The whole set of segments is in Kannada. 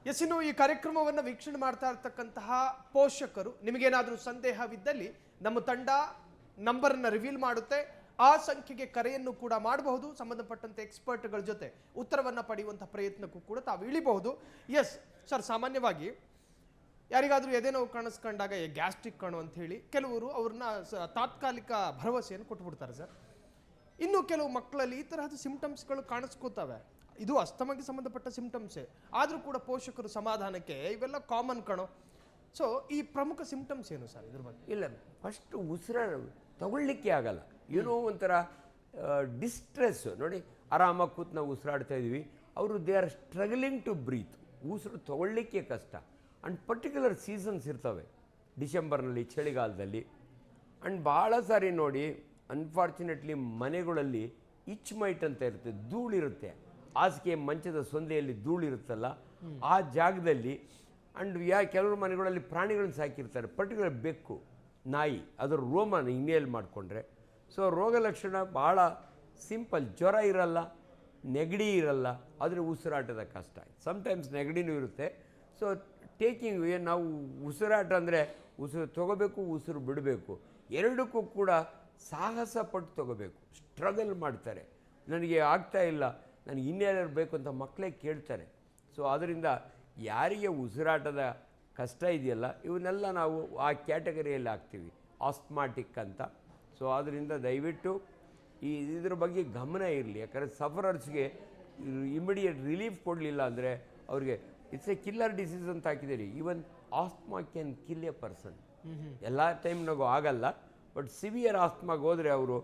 ಎಸ್, ಇನ್ನು ಈ ಕಾರ್ಯಕ್ರಮವನ್ನು ವೀಕ್ಷಣೆ ಮಾಡ್ತಾ ಇರ್ತಕ್ಕಂತಹ ಪೋಷಕರು ನಿಮಗೇನಾದರೂ ಸಂದೇಹವಿದ್ದಲ್ಲಿ ನಮ್ಮ ತಂಡ ನಂಬರನ್ನು ರಿವೀಲ್ ಮಾಡುತ್ತೆ. ಆ ಸಂಖ್ಯೆಗೆ ಕರೆಯನ್ನು ಕೂಡ ಮಾಡಬಹುದು. ಸಂಬಂಧಪಟ್ಟಂತೆ ಎಕ್ಸ್ಪರ್ಟ್ಗಳ ಜೊತೆ ಉತ್ತರವನ್ನು ಪಡೆಯುವಂಥ ಪ್ರಯತ್ನಕ್ಕೂ ಕೂಡ ತಾವು ಇಳಿಬಹುದು. ಎಸ್ ಸರ್, ಸಾಮಾನ್ಯವಾಗಿ ಯಾರಿಗಾದರೂ ಎದೆ ನೋವು ಕಾಣಿಸ್ಕೊಂಡಾಗ ಗ್ಯಾಸ್ಟ್ರಿಕ್ ಕಾಣು ಅಂತ ಹೇಳಿ ಕೆಲವರು ಅವ್ರನ್ನ ತಾತ್ಕಾಲಿಕ ಭರವಸೆಯನ್ನು ಕೊಟ್ಬಿಡ್ತಾರೆ ಸರ್. ಇನ್ನು ಕೆಲವು ಮಕ್ಕಳಲ್ಲಿ ಈ ತರಹದ ಸಿಂಪ್ಟಮ್ಸ್ಗಳು ಕಾಣಿಸ್ಕೋತವೆ. ಇದು ಅಸ್ತಮಾಗೆ ಸಂಬಂಧಪಟ್ಟ ಸಿಂಪ್ಟಮ್ಸೇ ಆದರೂ ಕೂಡ ಪೋಷಕರು ಸಮಾಧಾನಕ್ಕೆ ಇವೆಲ್ಲ ಕಾಮನ್ ಕಣೋ. ಸೊ ಈ ಪ್ರಮುಖ ಸಿಂಪ್ಟಮ್ಸ್ ಏನು ಸರ್ ಇದ್ರ ಬಗ್ಗೆ? ಇಲ್ಲ, ಫಸ್ಟ್ ಉಸಿರು ತಗೊಳ್ಳಿಕ್ಕೆ ಆಗಲ್ಲ, ಏನೋ ಒಂಥರ ಡಿಸ್ಟ್ರೆಸ್. ನೋಡಿ, ಆರಾಮಾಗಿ ಕೂತು ನಾವು ಉಸಿರಾಡ್ತಾ ಇದ್ದೀವಿ, ಅವರು they are struggling to breathe. ಉಸಿರು ತಗೊಳ್ಳಿಕ್ಕೆ ಕಷ್ಟ. ಆ್ಯಂಡ್ ಪರ್ಟಿಕ್ಯುಲರ್ ಸೀಸನ್ಸ್ ಇರ್ತವೆ, ಡಿಸೆಂಬರ್ನಲ್ಲಿ, ಚಳಿಗಾಲದಲ್ಲಿ. ಆ್ಯಂಡ್ ಭಾಳ ಸಾರಿ ನೋಡಿ, ಅನ್ಫಾರ್ಚುನೇಟ್ಲಿ ಮನೆಗಳಲ್ಲಿ ಇಚ್ ಮೈಟ್ ಅಂತ ಇರುತ್ತೆ, ಧೂಳಿರುತ್ತೆ. ಹಾಸಿಗೆ ಮಂಚದ ಸೊಂದೆಯಲ್ಲಿ ಧೂಳಿರುತ್ತಲ್ಲ, ಆ ಜಾಗದಲ್ಲಿ. ಆ್ಯಂಡ್ ಕೆಲವರು ಮನೆಗಳಲ್ಲಿ ಪ್ರಾಣಿಗಳನ್ನ ಸಾಕಿರ್ತಾರೆ, ಪರ್ಟಿಕ್ಯುಲರ್ ಬೆಕ್ಕು, ನಾಯಿ, ಅದರ ರೋಮನ ಇನ್ಹೇಲ್ ಮಾಡಿಕೊಂಡ್ರೆ. ಸೊ ರೋಗ ಲಕ್ಷಣ ಭಾಳ ಸಿಂಪಲ್. ಜ್ವರ ಇರಲ್ಲ, ನೆಗಡಿ ಇರಲ್ಲ, ಆದರೆ ಉಸಿರಾಟದ ಕಷ್ಟ. ಸಮ್ಟೈಮ್ಸ್ ನೆಗಡಿನೂ ಇರುತ್ತೆ. ಸೊ ಟೇಕಿಂಗ್ ನಾವು ಉಸಿರಾಟ ಅಂದರೆ ಉಸಿರು ತೊಗೋಬೇಕು, ಉಸಿರು ಬಿಡಬೇಕು, ಎರಡಕ್ಕೂ ಕೂಡ ಸಾಹಸ ಪಟ್ಟು ತೊಗೋಬೇಕು. ಸ್ಟ್ರಗಲ್ ಮಾಡ್ತಾರೆ, ನನಗೆ ಆಗ್ತಾ ಇಲ್ಲ, ನನಗೆ ಇನ್ನೇನಾರು ಬೇಕು ಅಂತ ಮಕ್ಕಳೇ ಕೇಳ್ತಾರೆ. ಸೊ ಅದರಿಂದ ಯಾರಿಗೆ ಉಸಿರಾಟದ ಕಷ್ಟ ಇದೆಯಲ್ಲ, ಇವನ್ನೆಲ್ಲ ನಾವು ಆ ಕ್ಯಾಟಗರಿಯಲ್ಲಿ ಹಾಕ್ತೀವಿ, ಆಸ್ಮಾಟಿಕ್ ಅಂತ. ಸೊ ಅದರಿಂದ ದಯವಿಟ್ಟು ಇದ್ರ ಬಗ್ಗೆ ಗಮನ ಇರಲಿ. ಯಾಕಂದರೆ ಸಫರರ್ಸ್ಗೆ ಇಮಿಡಿಯೇಟ್ ರಿಲೀಫ್ ಕೊಡಲಿಲ್ಲ ಅಂದರೆ ಅವ್ರಿಗೆ ಇಟ್ಸ್ ಎ ಕಿಲ್ಲರ್ ಡಿಸೀಸ್ ಅಂತ ಹಾಕಿದ್ದೀರಿ. Even asthma can kill A person. ಎಲ್ಲ ಟೈಮ್ನಾಗೂ ಆಗಲ್ಲ, ಬಟ್ ಸಿವಿಯರ್ ಆಸ್ಮಾಗೆ ಹೋದರೆ ಅವರು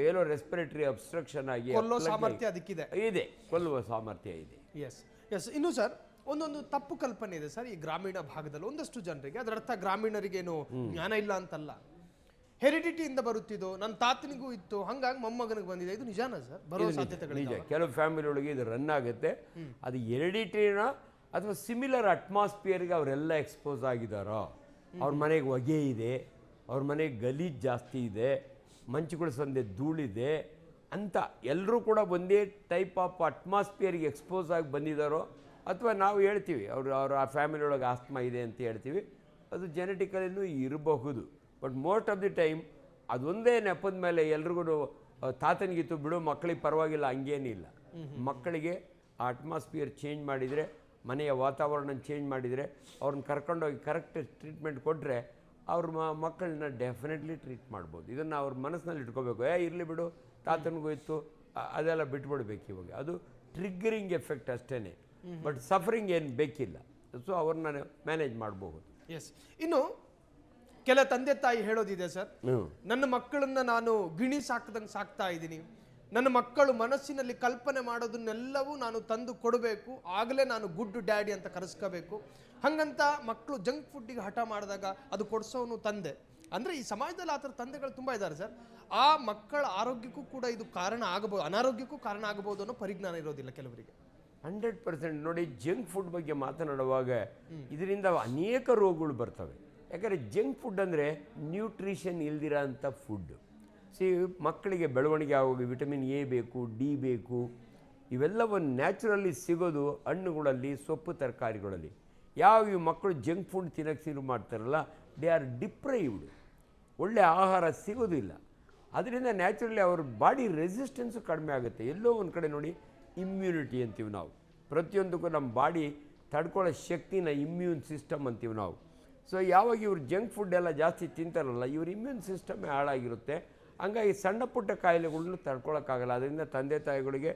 ಏನೋ ರೆಸ್ಪಿರೇಟರಿ ಅಬ್ಸ್ಟ್ರಕ್ಷನ್ ಆಗಿ ಸಾಮರ್ಥ್ಯ ಅದಕ್ಕಿದೆ, ಇದೆ, ಕೊಲ್ಲುವ ಸಾಮರ್ಥ್ಯ ಇದೆ. S S. ಇನ್ನು ಸರ್, ಒಂದೊಂದು ತಪ್ಪು ಕಲ್ಪನೆ ಇದೆ ಸರ್ ಈ ಗ್ರಾಮೀಣ ಭಾಗದಲ್ಲಿ ಒಂದಷ್ಟು ಜನರಿಗೆ. ಅದರರ್ಥ ಗ್ರಾಮೀಣರಿಗೇನು ಜ್ಞಾನ ಇಲ್ಲ ಅಂತಲ್ಲ, ಹೆರಿಡಿಟಿಯಿಂದ ಬರುತ್ತಿದ್ದು, ನನ್ನ ತಾತನಿಗೂ ಇತ್ತು, ಹಂಗಾಗಿ ಮೊಮ್ಮಗನಿಗೆ ಬಂದಿದೆ. ಇದು ನಿಜಾನ ಸರ್? ಬರೋ ಸಾಧ್ಯತೆಗಳು ನಿಜ. ಕೆಲವು ಫ್ಯಾಮಿಲಿ ಒಳಗೆ ಇದು ರನ್ ಆಗುತ್ತೆ. ಅದು ಹೆರಿಡಿಟಿನ ಅಥವಾ ಸಿಮಿಲರ್ ಅಟ್ಮಾಸ್ಫಿಯರ್ಗೆ ಅವರೆಲ್ಲ ಎಕ್ಸ್ಪೋಸ್ ಆಗಿದ್ದಾರೋ, ಅವ್ರ ಮನೆಗೆ ಹೊಗೆ ಇದೆ, ಅವ್ರ ಮನೆಗೆ ಗಲೀಜು ಜಾಸ್ತಿ ಇದೆ, ಮಂಚುಗಳ ಸಂದೆ ಧೂಳಿದೆ ಅಂತ ಎಲ್ಲರೂ ಕೂಡ ಒಂದೇ ಟೈಪ್ ಆಫ್ ಅಟ್ಮಾಸ್ಫಿಯರ್ಗೆ ಎಕ್ಸ್ಪೋಸ್ ಆಗಿ ಬಂದಿದ್ದಾರೋ, ಅಥವಾ ನಾವು ಹೇಳ್ತೀವಿ ಅವ್ರ ಆ ಫ್ಯಾಮಿಲಿ ಒಳಗೆ ಆಸ್ತಮಾ ಇದೆ ಅಂತ ಹೇಳ್ತೀವಿ, ಅದು ಜೆನೆಟಿಕಲಿನೂ ಇರಬಹುದು. But most of the time ಅದೊಂದೇ ನೆಪದ ಮೇಲೆ ಎಲ್ರಿಗೂ ತಾತನಿಗಿತ್ತು ಬಿಡು, ಮಕ್ಕಳಿಗೆ ಪರವಾಗಿಲ್ಲ, ಹಂಗೇನಿಲ್ಲ. ಮಕ್ಕಳಿಗೆ ಆ ಅಟ್ಮಾಸ್ಫಿಯರ್ ಚೇಂಜ್ ಮಾಡಿದರೆ, ಮನೆಯ ವಾತಾವರಣ ಚೇಂಜ್ ಮಾಡಿದರೆ, ಅವ್ರನ್ನ ಕರ್ಕೊಂಡೋಗಿ ಕರೆಕ್ಟ್ ಟ್ರೀಟ್ಮೆಂಟ್ ಕೊಟ್ಟರೆ ಅವ್ರ ಮಕ್ಕಳನ್ನ ಡೆಫಿನೆಟ್ಲಿ ಟ್ರೀಟ್ ಮಾಡ್ಬೋದು. ಇದನ್ನು ಅವ್ರ ಮನಸ್ಸಿನಲ್ಲಿ ಇಟ್ಕೋಬೇಕು. ಇರಲಿ ಬಿಡು, ತಾತನಿಗೂ ಇತ್ತು, ಅದೆಲ್ಲ ಬಿಟ್ಬಿಡ್ಬೇಕು. ಇವಾಗ ಅದು ಟ್ರಿಗ್ಗರಿಂಗ್ ಎಫೆಕ್ಟ್ ಅಷ್ಟೇ, ಬಟ್ ಸಫರಿಂಗ್ ಏನು ಬೇಕಿಲ್ಲ. ಸೊ ಅವ್ರನ್ನ ಮ್ಯಾನೇಜ್ ಮಾಡಬಹುದು. ಎಸ್. ಇನ್ನು ಕೆಲ ತಂದೆ ತಾಯಿ ಹೇಳೋದಿದೆ ಸರ್, ನನ್ನ ಮಕ್ಕಳನ್ನ ನಾನು ಗಿಣಿ ಸಾಕ್ದಂಗೆ ಸಾಕ್ತಾ ಇದ್ದೀನಿ, ನನ್ನ ಮಕ್ಕಳು ಮನಸ್ಸಿನಲ್ಲಿ ಕಲ್ಪನೆ ಮಾಡೋದನ್ನೆಲ್ಲವೂ ನಾನು ತಂದು ಕೊಡಬೇಕು, ಆಗಲೇ ನಾನು ಗುಡ್ ಡ್ಯಾಡಿ ಅಂತ ಕರೆಸ್ಕೋಬೇಕು. ಹಂಗಂತ ಮಕ್ಕಳು ಜಂಕ್ ಫುಡ್ಡಿಗೆ ಹಠ ಮಾಡಿದಾಗ ಅದು ಕೊಡಿಸೋನು ತಂದೆ. ಅಂದರೆ ಈ ಸಮಾಜದಲ್ಲಿ ಆ ಥರ ತಂದೆಗಳು ತುಂಬ ಇದ್ದಾರೆ ಸರ್. ಆ ಮಕ್ಕಳ ಆರೋಗ್ಯಕ್ಕೂ ಕೂಡ ಇದು ಕಾರಣ ಆಗಬಹುದು, ಅನಾರೋಗ್ಯಕ್ಕೂ ಕಾರಣ ಆಗಬಹುದು ಅನ್ನೋ ಪರಿಜ್ಞಾನ ಇರೋದಿಲ್ಲ ಕೆಲವರಿಗೆ. 100% ನೋಡಿ, ಜಂಕ್ ಫುಡ್ ಬಗ್ಗೆ ಮಾತನಾಡುವಾಗ ಇದರಿಂದ ಅನೇಕ ರೋಗಗಳು ಬರ್ತವೆ. ಯಾಕಂದರೆ ಜಂಕ್ ಫುಡ್ ಅಂದರೆ ನ್ಯೂಟ್ರಿಷನ್ ಇಲ್ದಿರೋ ಅಂಥ ಫುಡ್. ಮಕ್ಕಳಿಗೆ ಬೆಳವಣಿಗೆ ಆಗೋಗಿ ವಿಟಮಿನ್ ಎ ಬೇಕು, ಡಿ ಬೇಕು, ಇವೆಲ್ಲವನ್ನು ನ್ಯಾಚುರಲಿ ಸಿಗೋದು ಹಣ್ಣುಗಳಲ್ಲಿ, ಸೊಪ್ಪು ತರಕಾರಿಗಳಲ್ಲಿ. ಇವು ಮಕ್ಕಳು ಜಂಕ್ ಫುಡ್ ತಿನ್ನೋಕ್ಕೆ ಶುರು ಮಾಡ್ತಾರಲ್ಲ, ದೇ ಆರ್ ಡಿಪ್ರೈವ್ಡ್, ಒಳ್ಳೆ ಆಹಾರ ಸಿಗೋದಿಲ್ಲ. ಅದರಿಂದ ನ್ಯಾಚುರಲಿ ಅವ್ರ ಬಾಡಿ ರೆಸಿಸ್ಟೆನ್ಸು ಕಡಿಮೆ ಆಗುತ್ತೆ. ಎಲ್ಲೋ ಒಂದು ಕಡೆ ನೋಡಿ, ಇಮ್ಯುನಿಟಿ ಅಂತೀವಿ ನಾವು, ಪ್ರತಿಯೊಂದಕ್ಕೂ ನಮ್ಮ ಬಾಡಿ ತಡ್ಕೊಳ್ಳೋ ಶಕ್ತಿನ ಇಮ್ಯೂನ್ ಸಿಸ್ಟಮ್ ಅಂತೀವಿ ನಾವು. ಸೊ ಯಾವಾಗ ಇವ್ರು ಜಂಕ್ ಫುಡ್ ಎಲ್ಲ ಜಾಸ್ತಿ ತಿಂತಾರಲ್ಲ, ಇವ್ರ ಇಮ್ಯೂನ್ ಸಿಸ್ಟಮೇ ಹಾಳಾಗಿರುತ್ತೆ. ಹಂಗಾಗಿ ಸಣ್ಣ ಪುಟ್ಟ ಕಾಯಿಲೆಗಳನ್ನೂ ತಡ್ಕೊಳಕ್ಕಾಗಲ್ಲ. ಅದರಿಂದ ತಂದೆ ತಾಯಿಗಳಿಗೆ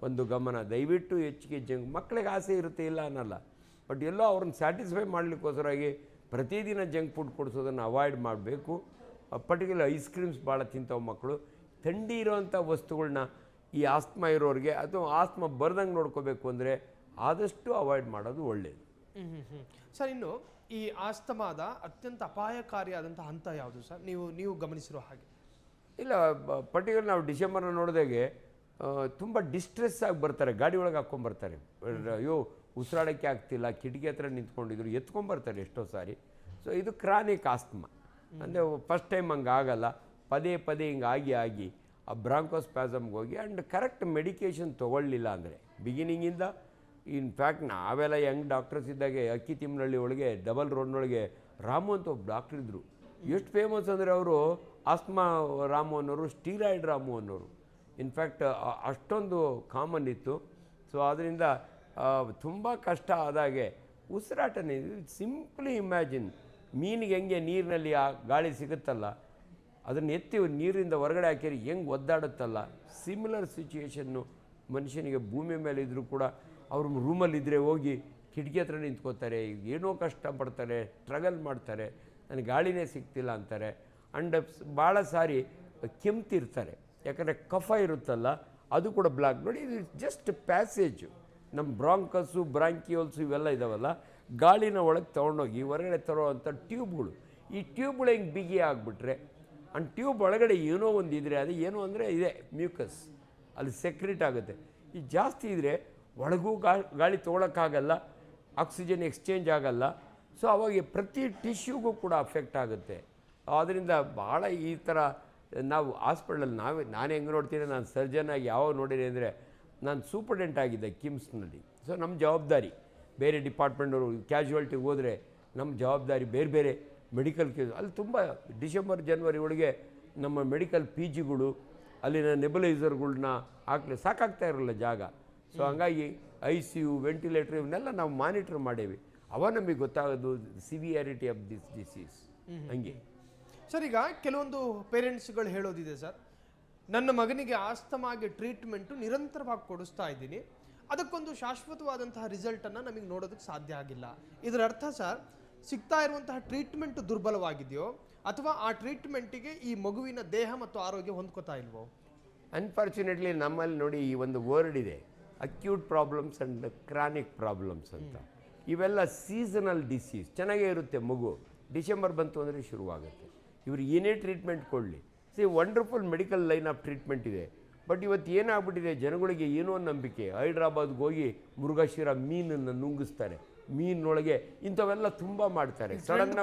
ಒಂದು ಗಮನ, ದಯವಿಟ್ಟು ಹೆಚ್ಚಿಗೆ ಮಕ್ಕಳಿಗೆ ಆಸೆ ಇರುತ್ತೆ, ಇಲ್ಲ ಅನ್ನಲ್ಲ, ಬಟ್ ಎಲ್ಲೋ ಅವ್ರನ್ನ ಸ್ಯಾಟಿಸ್ಫೈ ಮಾಡಲಿಕ್ಕೋಸ್ಕರವಾಗಿ ಪ್ರತಿದಿನ ಜಂಕ್ ಫುಡ್ ಕೊಡಿಸೋದನ್ನು ಅವಾಯ್ಡ್ ಮಾಡಬೇಕು. ಪರ್ಟಿಕ್ಯುಲರ್ ಐಸ್ ಕ್ರೀಮ್ಸ್ ಭಾಳ ತಿಂತಾವೆ ಮಕ್ಕಳು. ಥಂಡಿ ಇರೋವಂಥ ವಸ್ತುಗಳನ್ನ ಈ ಆಸ್ತಮಾ ಇರೋರಿಗೆ ಅಥವಾ ಆಸ್ತಮಾ ಬರ್ದಂಗೆ ನೋಡ್ಕೋಬೇಕು ಅಂದರೆ ಆದಷ್ಟು ಅವಾಯ್ಡ್ ಮಾಡೋದು ಒಳ್ಳೆಯದು. ಸರ್, ಇನ್ನು ಈ ಆಸ್ತಮಾದ ಅತ್ಯಂತ ಅಪಾಯಕಾರಿಯಾದಂಥ ಹಂತ ಯಾವುದು ಸರ್, ನೀವು ಗಮನಿಸಿರೋ ಹಾಗೆ? ಇಲ್ಲ, ಪರ್ಟಿಕ್ಯುಲರ್ ನಾವು ಡಿಸೆಂಬರ್ನ ನೋಡಿದಾಗೆ ತುಂಬ ಡಿಸ್ಟ್ರೆಸ್ ಆಗಿ ಬರ್ತಾರೆ, ಗಾಡಿ ಒಳಗೆ ಹಾಕ್ಕೊಂಬರ್ತಾರೆ. ಅಯ್ಯೋ ಉಸಿರಾಡೋಕ್ಕೆ ಆಗ್ತಿಲ್ಲ, ಕಿಟಕಿ ಹತ್ರ ನಿಂತ್ಕೊಂಡಿದ್ರು, ಎತ್ಕೊಂಬರ್ತಾರೆ ಎಷ್ಟೋ ಸಾರಿ. ಸೊ ಇದು ಕ್ರಾನಿಕ್ ಆಸ್ತಮಾ ಅಂದರೆ ಫಸ್ಟ್ ಟೈಮ್ ಹಂಗೆ ಆಗಲ್ಲ, ಪದೇ ಪದೇ ಹಿಂಗೆ ಆಗಿ ಆ ಬ್ರಾಂಕೋಸ್ಪ್ಯಾಸಮ್ಗೆ ಹೋಗಿ ಆ್ಯಂಡ್ ಕರೆಕ್ಟ್ ಮೆಡಿಕೇಷನ್ ತೊಗೊಳ್ಳಿಲ್ಲ ಅಂದರೆ ಬಿಗಿನಿಂಗಿಂದ ಇನ್ಫ್ಯಾಕ್ಟ್ ನಾವೆಲ್ಲ ಯಂಗ್ ಡಾಕ್ಟರ್ಸ್ ಇದ್ದಾಗೆ ಅಕ್ಕಿ ತಿಮ್ಮನಹಳ್ಳಿ ಒಳಗೆ ಡಬಲ್ ರೋಡ್ನೊಳಗೆ ರಾಮು ಅಂತ ಒಬ್ಬ ಡಾಕ್ಟ್ರ್ ಇದ್ದರು. ಎಷ್ಟು ಫೇಮಸ್ ಅಂದರೆ ಅವರು ಆಸ್ಮಾ ರಾಮು ಅನ್ನೋರು, ಸ್ಟೀರಾಯ್ಡ್ ರಾಮು ಅನ್ನೋರು. ಇನ್ಫ್ಯಾಕ್ಟ್ ಅಷ್ಟೊಂದು ಕಾಮನ್ ಇತ್ತು. ಸೊ ಅದರಿಂದ ತುಂಬ ಕಷ್ಟ ಆದಾಗೆ ಉಸಿರಾಟನೇ ಸಿಂಪ್ಲಿ ಇಮ್ಯಾಜಿನ್, ಮೀನಿಗೆ ಹೆಂಗೆ ನೀರಿನಲ್ಲಿ ಆ ಗಾಳಿ ಸಿಗುತ್ತಲ್ಲ, ಅದನ್ನು ಎತ್ತಿ ನೀರಿಂದ ಹೊರಗಡೆ ಹಾಕಿರಿ ಹೆಂಗೆ ಒದ್ದಾಡುತ್ತಲ್ಲ, ಸಿಮಿಲರ್ ಸಿಚುಯೇಷನ್ನು ಮನುಷ್ಯನಿಗೆ ಭೂಮಿ ಮೇಲೆ ಇದ್ದರೂ ಕೂಡ ಅವರು ರೂಮಲ್ಲಿದ್ದರೆ ಹೋಗಿ ಕಿಟಕಿ ಹತ್ರ ನಿಂತ್ಕೋತಾರೆ, ಏನೋ ಕಷ್ಟಪಡ್ತಾರೆ, ಸ್ಟ್ರಗಲ್ ಮಾಡ್ತಾರೆ, ನನಗೆ ಗಾಳಿನೇ ಸಿಗ್ತಿಲ್ಲ ಅಂತಾರೆ. ಆ್ಯಂಡ್ ಭಾಳ ಸಾರಿ ಕೆಮ್ತಿರ್ತಾರೆ, ಯಾಕಂದರೆ ಕಫ ಇರುತ್ತಲ್ಲ ಅದು ಕೂಡ ಬ್ಲಾಕ್. ನೋಡಿ, ಇದು ಜಸ್ಟ್ ಪ್ಯಾಸೇಜು. ನಮ್ಮ ಬ್ರಾಂಕಸ್ಸು, ಬ್ರಾಂಕಿಯೋಲ್ಸು ಇವೆಲ್ಲ ಇದಾವಲ್ಲ, ಗಾಳಿನ ಒಳಗೆ ತೊಗೊಂಡೋಗಿ ಹೊರಗಡೆ ತರೋ ಅಂಥ ಟ್ಯೂಬ್ಗಳು. ಈ ಟ್ಯೂಬ್ಗಳು ಹೆಂಗೆ ಬಿಗಿ ಆಗಿಬಿಟ್ರೆ, ಆ್ಯಂಡ್ ಟ್ಯೂಬ್ ಒಳಗಡೆ ಏನೋ ಒಂದು ಇದ್ದರೆ, ಅದು ಏನು ಅಂದರೆ ಇದೆ ಮ್ಯೂಕಸ್, ಅಲ್ಲಿ ಸೆಕ್ರೆಟ್ ಆಗುತ್ತೆ. ಈ ಜಾಸ್ತಿ ಇದ್ದರೆ ಒಳಗೂ ಗಾಳಿ ತೊಗೊಳಕ್ಕಾಗಲ್ಲ, ಆಕ್ಸಿಜನ್ ಎಕ್ಸ್ಚೇಂಜ್ ಆಗಲ್ಲ. ಸೊ ಅವಾಗ ಪ್ರತಿ ಟಿಶ್ಯೂಗೂ ಕೂಡ ಅಫೆಕ್ಟ್ ಆಗುತ್ತೆ. ಆದ್ದರಿಂದ ಭಾಳ ಈ ಥರ ನಾವು ಹಾಸ್ಪಿಟ್ಲಲ್ಲಿ ನಾನು ಹೆಂಗೆ ನೋಡ್ತೀನಿ, ನಾನು ಸರ್ಜನ್ ಆಗಿ ಯಾವಾಗ ನೋಡಿದೆ ಅಂದರೆ, ನಾನು ಸೂಪರ್ಡೆಂಟ್ ಆಗಿದ್ದೆ ಕಿಮ್ಸ್ನಲ್ಲಿ. ಸೊ ನಮ್ಮ ಜವಾಬ್ದಾರಿ, ಬೇರೆ ಡಿಪಾರ್ಟ್ಮೆಂಟವರು ಕ್ಯಾಶುಯಾಲಿಟಿಗೆ ಹೋದರೆ ನಮ್ಮ ಜವಾಬ್ದಾರಿ ಬೇರೆ ಬೇರೆ ಮೆಡಿಕಲ್ ಕೇಸ್. ಅಲ್ಲಿ ತುಂಬ ಡಿಸೆಂಬರ್ ಜನವರಿ ಒಳಗೆ ನಮ್ಮ ಮೆಡಿಕಲ್ ಪಿ ಜಿಗಳು, ಅಲ್ಲಿನ ನೆಬುಲೈಸರ್ಗಳ್ನ ಹಾಕ್ಲಿ ಸಾಕಾಗ್ತಾ ಇರಲ್ಲ ಜಾಗ. ಸೊ ಹಂಗಾಗಿ ICU, ವೆಂಟಿಲೇಟರ್ ಇವನ್ನೆಲ್ಲ ನಾವು ಮಾನಿಟ್ರ್ ಮಾಡೇವಿ. ಅವ ನಮಗೆ ಗೊತ್ತಾಗೋದು ಸಿವಿಯಾರಿಟಿ ಆಫ್ ದಿಸ್ ಡಿಸೀಸ್. ಹಂಗೆ ಸರ್, ಈಗ ಕೆಲವೊಂದು ಪೇರೆಂಟ್ಸ್ಗಳು ಹೇಳೋದಿದೆ ಸರ್, ನನ್ನ ಮಗನಿಗೆ ಆಸ್ತಮಾಗೆ ಟ್ರೀಟ್ಮೆಂಟು ನಿರಂತರವಾಗಿ ಕೊಡಿಸ್ತಾ ಇದ್ದೀನಿ, ಅದಕ್ಕೊಂದು ಶಾಶ್ವತವಾದಂತಹ ರಿಸಲ್ಟನ್ನು ನಮಗೆ ನೋಡೋದಕ್ಕೆ ಸಾಧ್ಯ ಆಗಿಲ್ಲ. ಇದರ ಅರ್ಥ ಸರ್, ಸಿಗ್ತಾ ಇರುವಂತಹ ಟ್ರೀಟ್ಮೆಂಟ್ ದುರ್ಬಲವಾಗಿದೆಯೋ ಅಥವಾ ಆ ಟ್ರೀಟ್ಮೆಂಟಿಗೆ ಈ ಮಗುವಿನ ದೇಹ ಮತ್ತು ಆರೋಗ್ಯ ಹೊಂದ್ಕೋತಾ ಇಲ್ವೋ? ಅನ್ಫಾರ್ಚುನೇಟ್ಲಿ ನಮ್ಮಲ್ಲಿ ನೋಡಿ ಈ ಒಂದು ವರ್ಡ್ ಇದೆ, acute problems and chronic problems ಅಂತ. ಇವೆಲ್ಲ ಸೀಸನಲ್ ಡಿಸೀಸ್. ಚೆನ್ನಾಗೇ ಇರುತ್ತೆ ಮಗು, ಡಿಸೆಂಬರ್ ಬಂತು ಅಂದರೆ ಶುರುವಾಗುತ್ತೆ. ಇವರು ಏನೇ ಟ್ರೀಟ್ಮೆಂಟ್ ಕೊಡಲಿ, wonderful medical line of treatment ಇದೆ. ಬಟ್ ಇವತ್ತು ಏನಾಗ್ಬಿಟ್ಟಿದೆ, ಜನಗಳಿಗೆ ಏನೋ ನಂಬಿಕೆ. ಹೈದ್ರಾಬಾದ್ಗೆ ಹೋಗಿ ಮುರುಘಾಶಿರ ಮೀನನ್ನು ನುಂಗಿಸ್ತಾರೆ, ಮೀನೊಳಗೆ ಇಂಥವೆಲ್ಲ ತುಂಬ ಮಾಡ್ತಾರೆ. ಸಡನ್ನಾಗಿ